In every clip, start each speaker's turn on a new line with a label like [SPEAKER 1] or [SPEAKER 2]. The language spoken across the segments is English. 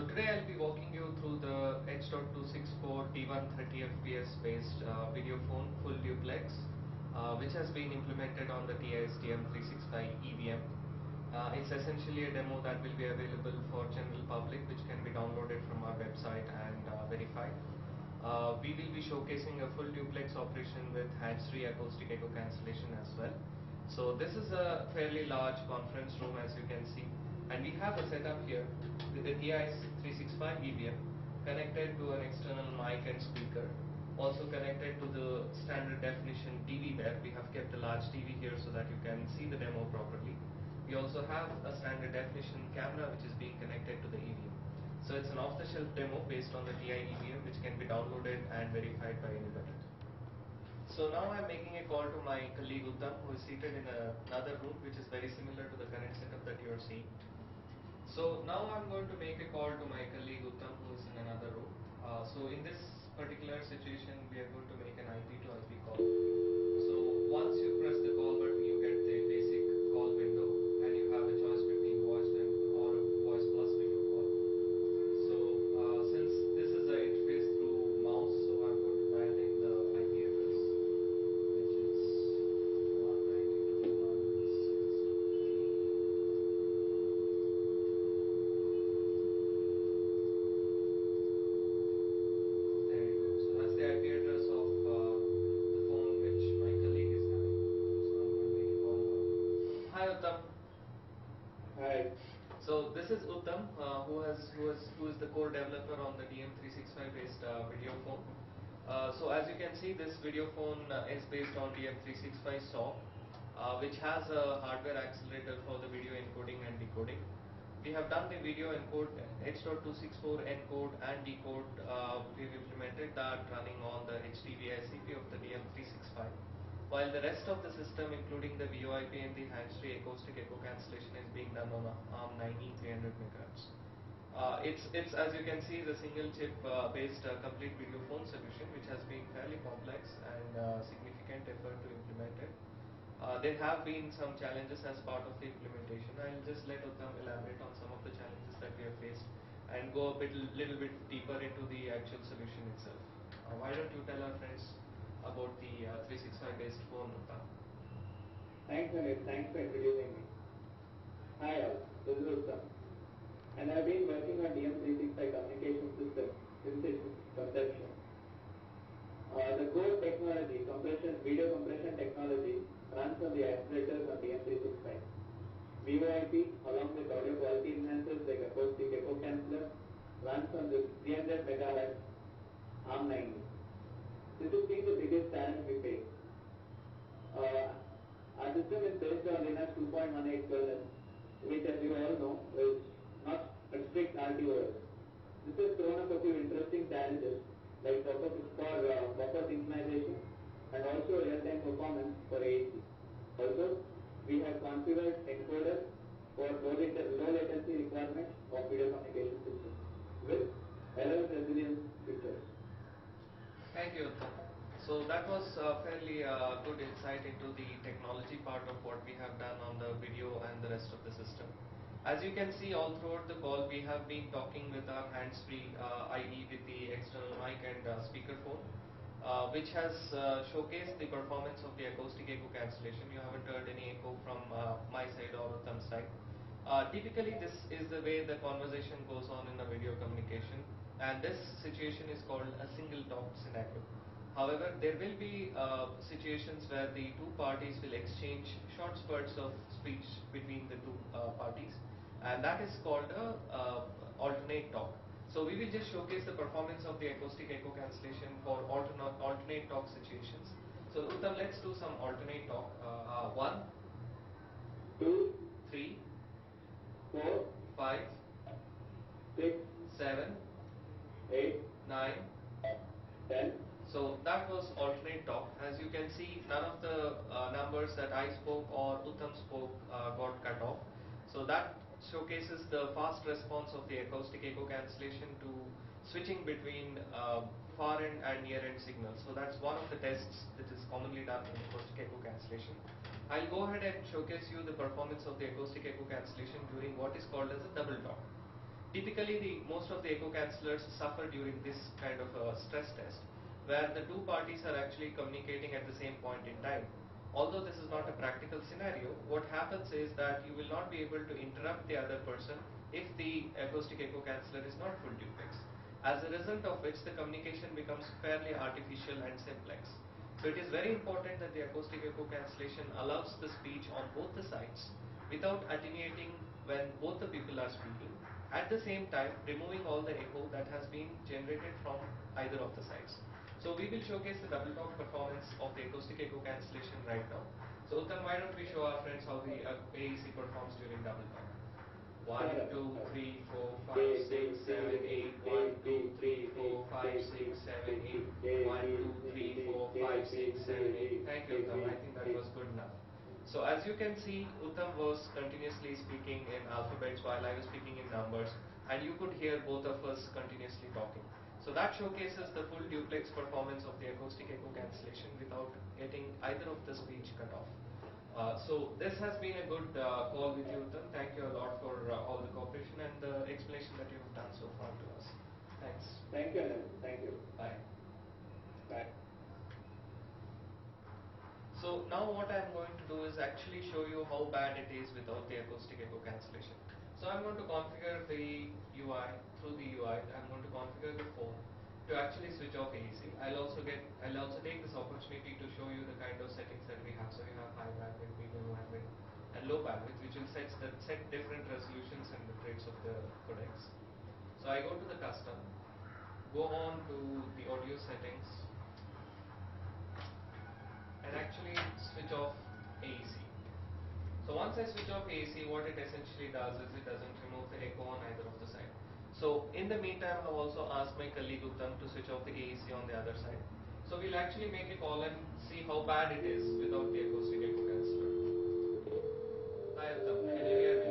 [SPEAKER 1] So today I'll be walking you through the H.264 T130 FPS based video phone full duplex which has been implemented on the TI STM365 EVM. It's essentially a demo that will be available for general public, which can be downloaded from our website and verified. We will be showcasing a full duplex operation with hands-free acoustic echo cancellation as well. So this is a fairly large conference room, as you can see, and we have a setup here with the TI 365 EVM connected to an external mic and speaker, also connected to the standard definition TV there. We have kept a large TV here so that you can see the demo properly. We also have a standard definition camera which is being connected to the EVM. So it's an off-the-shelf demo based on the TI EVM which can be downloaded and verified by anybody. So now I'm making a call to my colleague Uttam, who is seated in another room which is very similar to the current setup that you are seeing. So now I'm going to make a call to my colleague Uttam, who is in another room. So in this particular situation, we are going to make an IP to IP call. So once you press the call button, you get the basic call window, and you have a choice between voice and or voice plus video call. So since this is an interface through mouse, so I'm going to dial in the IP address, which is 192.168. There you go. So that's the IP address of the phone which my colleague is having. So I'm going to make a call now. Hi Uttam.
[SPEAKER 2] Hi.
[SPEAKER 1] So this is Uttam, who is the core developer on the DM365 based video phone. So as you can see, this video phone is based on DM365 SAW, which has a hardware accelerator for the video encoding and decoding. We have done the video encode H.264 encode and decode. We've implemented that running on the HDVI CPU of the DM365, while the rest of the system, including the VoIP and the hands-free acoustic echo cancellation, is being done on a ARM9E 300 MHz. It's as you can see, the single chip based complete video phone solution, which has been fairly complex and significant effort to implement it. There have been some challenges as part of the implementation. I'll just let Uttam elaborate on some of the challenges that we have faced and go a little bit deeper into the actual solution itself. Why don't you tell our friends about the 365 based phone, Uttam?
[SPEAKER 2] Thanks, Amit. Thanks for introducing me. Hi all, this is Uttam. And I've been working on DM365 communication system since its conception. The core technology, video compression technology, runs on the accelerators on DM365. VoIP along with audio quality enhancers like acoustic echo canceller runs on the 300 MHz ARM9E. This has been the biggest challenge we face. Our system is based on Linux 2.18 kernel, which, as you all know, is not a strict RTOS. This has thrown up a few interesting challenges like buffer synchronization and also real-time performance for AAC. Also, we have configured encoders for low latency requirements of video communication systems with error resilience features.
[SPEAKER 1] Thank you, Uttam. So that was fairly good insight into the technology part of what we have done on the video and the rest of the system. As you can see, all throughout the call, we have been talking with our hands-free IE with the external mic and speakerphone, which has showcased the performance of the acoustic echo cancellation. You haven't heard any echo from my side or Uttam's side. Typically, this is the way the conversation goes on in a video communication, and this situation is called a single talk scenario. However, there will be situations where the two parties will exchange short spurts of speech between the two parties, and that is called alternate talk. So we will just showcase the performance of the acoustic echo cancellation for alternate talk situations. So Uttam, let's do some alternate talk. 1,
[SPEAKER 2] 2,
[SPEAKER 1] 3,
[SPEAKER 2] 4,
[SPEAKER 1] 5,
[SPEAKER 2] 6,
[SPEAKER 1] 7,
[SPEAKER 2] 8,
[SPEAKER 1] 9,
[SPEAKER 2] 10.
[SPEAKER 1] So that was alternate talk. As you can see, none of the numbers that I spoke or Uttam spoke got cut off. So that showcases the fast response of the acoustic echo cancellation to switching between far end and near end signals. So that's one of the tests that is commonly done in acoustic echo cancellation. I'll go ahead and showcase you the performance of the acoustic echo cancellation during what is called as a double talk. Typically, most of the echo cancellers suffer during this kind of a stress test, where the two parties are actually communicating at the same point in time. Although this is not a practical scenario, what happens is that you will not be able to interrupt the other person if the acoustic echo canceller is not full duplex. As a result of which the communication becomes fairly artificial and simplex. So it is very important that the acoustic echo cancellation allows the speech on both the sides without attenuating when both the people are speaking, at the same time removing all the echo that has been generated from either of the sides. So we will showcase the double talk performance of the acoustic echo cancellation right now. So Uttam, why don't we show our friends how the AEC performs during double talk. 1, 2, 3, 4, 5, 6, 7, 8, 1, 2, 3, 4, 5, 6, 7, 8, 1, 2, 3, 4, 5, 6, 7, 8. Thank you, Uttam. I think that was good enough. So as you can see, Uttam was continuously speaking in alphabets while I was speaking in numbers, and you could hear both of us continuously talking. So that showcases the full duplex performance of the acoustic echo cancellation without getting either of the speech cut off. So this has been a good call with you, Uttam. Thank you a lot for all the cooperation and the explanation that you have done so far to us. Thanks.
[SPEAKER 2] Thank you, Anil. Thank you.
[SPEAKER 1] Bye.
[SPEAKER 2] Bye.
[SPEAKER 1] So now what I am going to do is actually show you how bad it is without the acoustic echo cancellation. So I'm going to configure the UI through the UI. I'm going to configure the phone to actually switch off AEC. I'll also take this opportunity to show you the kind of settings that we have. So we have high bandwidth, medium bandwidth, and low bandwidth, which will set different resolutions and the rates of the codecs. So I go to the custom, go on to the audio settings, and actually switch off AEC. So once I switch off AEC, what it essentially does is it doesn't remove the echo on either of the side. So in the meantime, I've also asked my colleague Uttam to switch off the AEC on the other side. So we'll actually make a call and see how bad it is without the acoustic echo canceller. Hi Uttam, can you hear me?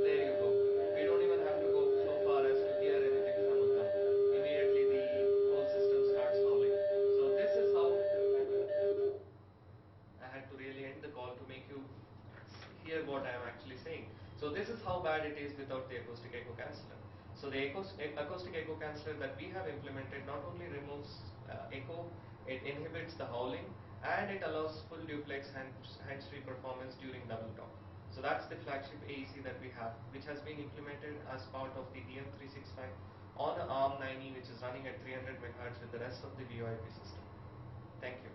[SPEAKER 1] There you go. We don't even have to go so far as to hear anything from Uttam. Immediately the whole system starts howling. So this is how I had to really end the call to make you hear what I am actually saying. So this is how bad it is without the acoustic echo canceller. So the acoustic echo canceller that we have implemented not only removes echo, it inhibits the howling, and it allows full duplex hands-free performance during double talk. So that's the flagship AEC that we have, which has been implemented as part of the DM365 on ARM 9E, which is running at 300 MHz with the rest of the VoIP system. Thank you.